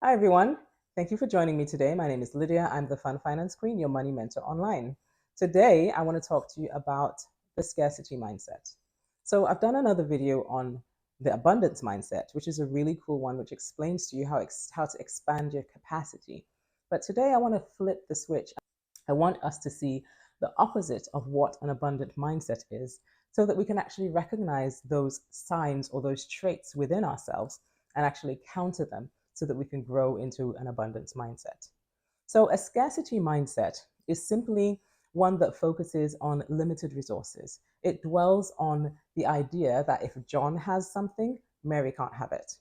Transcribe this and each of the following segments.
Hi, everyone. Thank you for joining me today. My name is Lydia. I'm the Fun Finance Queen, your money mentor online. Today, I want to talk to you about the scarcity mindset. So, I've done another video on the abundance mindset, which is a really cool one, which explains to you how to expand your capacity. But today, I want to flip the switch. I want us to see the opposite of what an abundant mindset is so that we can actually recognize those signs or those traits within ourselves and actually counter them so that we can grow into an abundance mindset. So, a scarcity mindset is simply one that focuses on limited resources. It dwells on the idea that if John has something, Mary can't have it.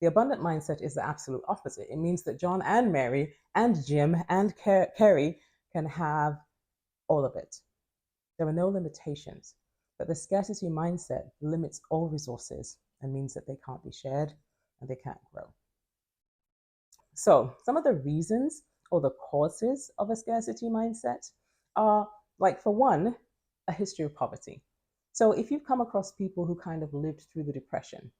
The abundant mindset is the absolute opposite. It means that John and Mary and Jim and Kerry can have all of it. There are no limitations. But the scarcity mindset limits all resources and means that they can't be shared and they can't grow. So, some of the reasons or the causes of a scarcity mindset are, like, for one, a history of poverty. So, if you've come across people who kind of lived through the Depression,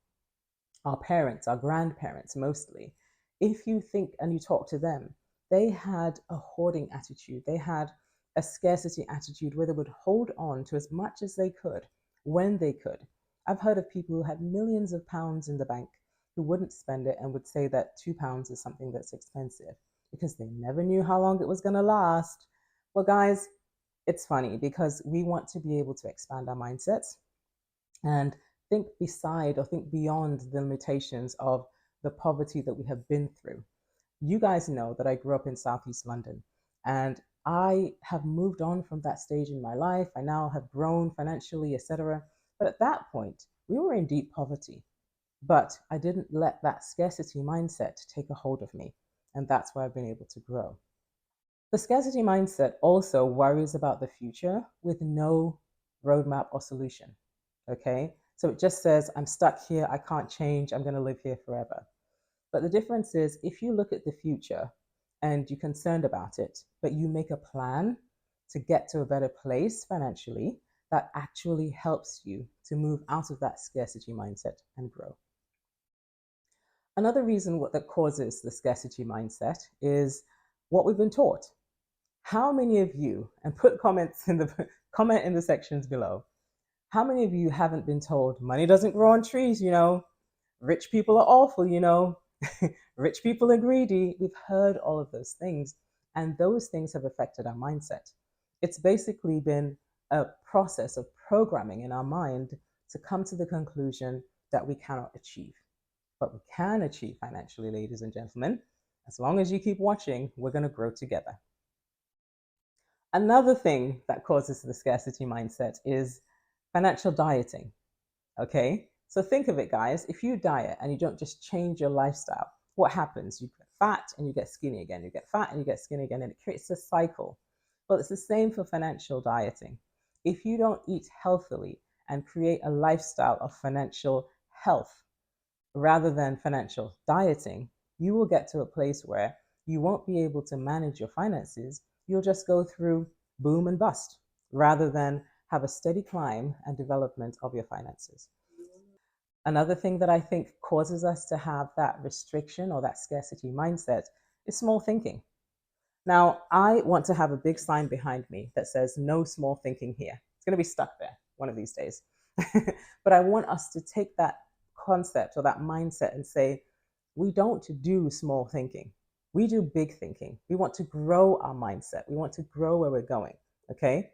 our parents, our grandparents mostly, if you think and you talk to them, they had a hoarding attitude. They had a scarcity attitude where they would hold on to as much as they could when they could. I've heard of people who had millions of pounds in the bank who wouldn't spend it and would say that £2 is something that's expensive because they never knew how long it was going to last. Well, guys, it's funny because we want to be able to expand our mindsets and think beside or think beyond the limitations of the poverty that we have been through. You guys know that I grew up in Southeast London and I have moved on from that stage in my life. I now have grown financially, etc. But at that point, we were in deep poverty. But I didn't let that scarcity mindset take a hold of me. And that's why I've been able to grow. The scarcity mindset also worries about the future with no roadmap or solution. Okay? So it just says, I'm stuck here, I can't change, I'm going to live here forever. But the difference is if you look at the future and you're concerned about it, but you make a plan to get to a better place financially, that actually helps you to move out of that scarcity mindset and grow. Another reason that causes the scarcity mindset is what we've been taught. How many of you, and put comments in the comment in the sections below, how many of you haven't been told money doesn't grow on trees, rich people are awful, rich people are greedy? We've heard all of those things, and those things have affected our mindset. It's basically been a process of programming in our mind to come to the conclusion that we cannot achieve. But we can achieve financially, ladies and gentlemen. As long as you keep watching, we're going to grow together. Another thing that causes the scarcity mindset is financial dieting. Okay? So think of it, guys. If you diet and you don't just change your lifestyle, what happens? You get fat and you get skinny again. You get fat and you get skinny again, and it creates a cycle. Well, it's the same for financial dieting. If you don't eat healthily and create a lifestyle of financial health rather than financial dieting, you will get to a place where you won't be able to manage your finances. You'll just go through boom and bust rather than have a steady climb and development of your finances. Another thing that I think causes us to have that restriction or that scarcity mindset is small thinking. Now, I want to have a big sign behind me that says no small thinking here. It's going to be stuck there one of these days. But I want us to take that concept or that mindset and say, we don't do small thinking. We do big thinking. We want to grow our mindset. We want to grow where we're going. Okay.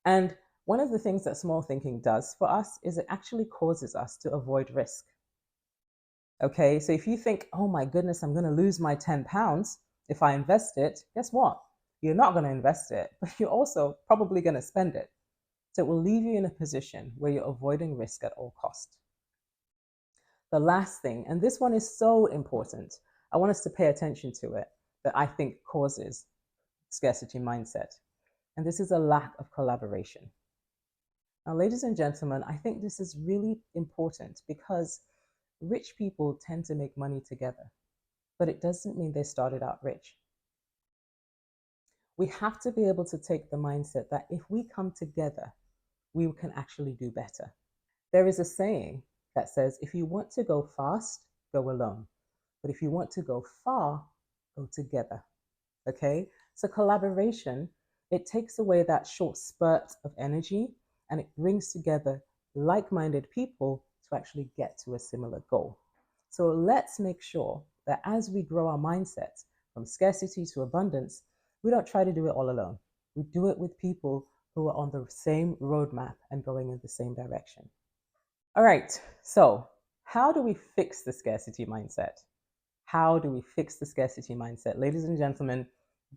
And one of the things that small thinking does for us is it actually causes us to avoid risk. Okay, so if you think, oh my goodness, I'm going to lose my £10 if I invest it, guess what? You're not going to invest it, but you're also probably going to spend it. So it will leave you in a position where you're avoiding risk at all costs. The last thing, and this one is so important, I want us to pay attention to it, that I think causes scarcity mindset. And this is a lack of collaboration. Now, ladies and gentlemen, I think this is really important because rich people tend to make money together, but it doesn't mean they started out rich. We have to be able to take the mindset that if we come together, we can actually do better. There is a saying that says, if you want to go fast, go alone. But if you want to go far, go together. Okay? So collaboration, it takes away that short spurt of energy and it brings together like-minded people to actually get to a similar goal. So let's make sure that as we grow our mindset from scarcity to abundance, we don't try to do it all alone. We do it with people who are on the same roadmap and going in the same direction. All right, so how do we fix the scarcity mindset? How do we fix the scarcity mindset? Ladies and gentlemen,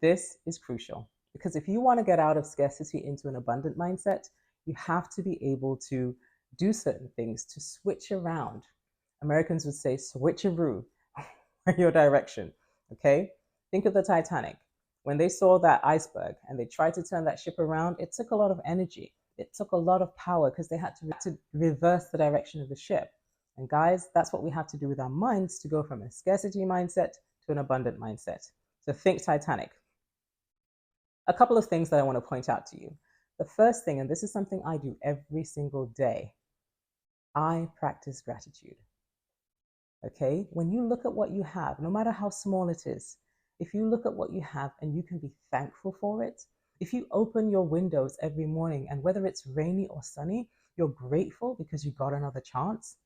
this is crucial because if you want to get out of scarcity into an abundant mindset, you have to be able to do certain things to switch around. Americans would say switcheroo your direction, okay? Think of the Titanic. When they saw that iceberg and they tried to turn that ship around, it took a lot of energy. It took a lot of power because they had to reverse the direction of the ship. And guys, that's what we have to do with our minds to go from a scarcity mindset to an abundant mindset. So think Titanic. A couple of things that I want to point out to you. The first thing, and this is something I do every single day, I practice gratitude. Okay? When you look at what you have, no matter how small it is, if you look at what you have and you can be thankful for it, if you open your windows every morning and whether it's rainy or sunny, you're grateful because you got another chance,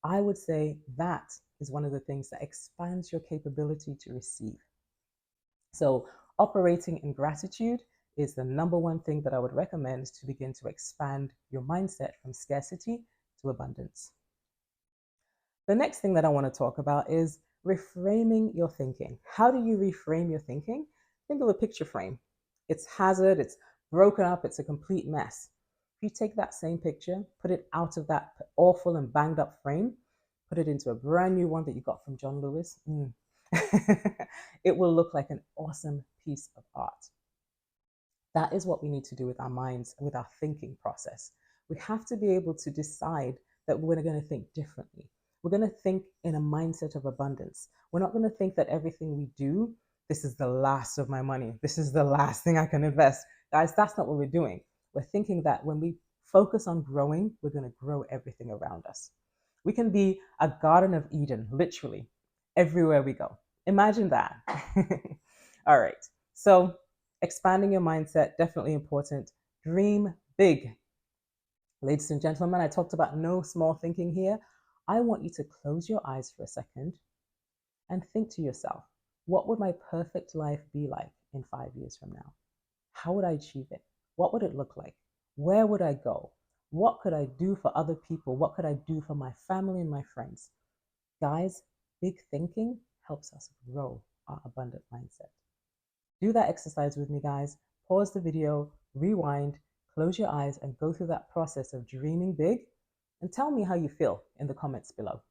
I would say that is one of the things that expands your capability to receive. So operating in gratitude is the number one thing that I would recommend to begin to expand your mindset from scarcity to abundance. The next thing that I want to talk about is reframing your thinking. How do you reframe your thinking? Think of a picture frame. It's hazard, it's broken up, it's a complete mess. If you take that same picture, put it out of that awful and banged up frame, put it into a brand new one that you got from John Lewis, it will look like an awesome piece of art. That is what we need to do with our minds, with our thinking process. We have to be able to decide that we're going to think differently. We're going to think in a mindset of abundance. We're not going to think that everything we do, this is the last of my money. This is the last thing I can invest. Guys, that's not what we're doing. We're thinking that when we focus on growing, we're going to grow everything around us. We can be a Garden of Eden, literally, everywhere we go. Imagine that. All right. So expanding your mindset, definitely important. Dream big. Ladies and gentlemen, I talked about no small thinking here. I want you to close your eyes for a second and think to yourself, what would my perfect life be like in 5 years from now? How would I achieve it? What would it look like? Where would I go? What could I do for other people? What could I do for my family and my friends? Guys, big thinking helps us grow our abundant mindset. Do that exercise with me, guys. Pause the video, rewind, close your eyes, and go through that process of dreaming big. And tell me how you feel in the comments below.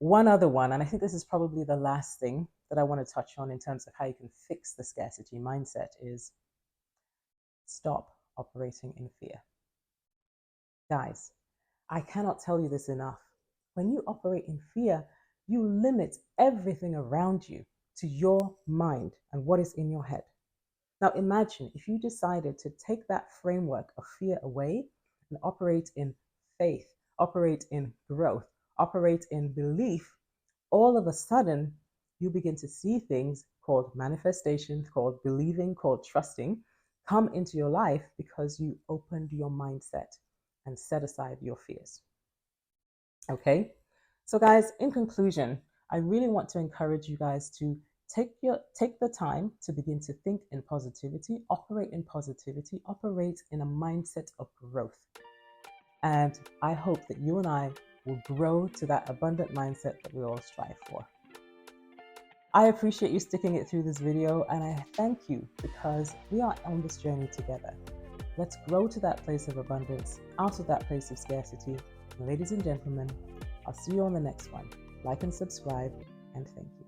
One other one, and I think this is probably the last thing that I want to touch on in terms of how you can fix the scarcity mindset, is stop operating in fear. Guys, I cannot tell you this enough. When you operate in fear, you limit everything around you to your mind and what is in your head. Now imagine if you decided to take that framework of fear away and operate in faith, operate in growth, operate in belief. All of a sudden, you begin to see things called manifestation, called believing, called trusting, come into your life because you opened your mindset and set aside your fears. Okay? So guys, in conclusion, I really want to encourage you guys to take the time to begin to think in positivity, operate in a mindset of growth. And I hope that you and I will grow to that abundant mindset that we all strive for. I appreciate you sticking it through this video, and I thank you because we are on this journey together. Let's grow to that place of abundance, out of that place of scarcity. And ladies and gentlemen, I'll see you on the next one. Like and subscribe, and thank you.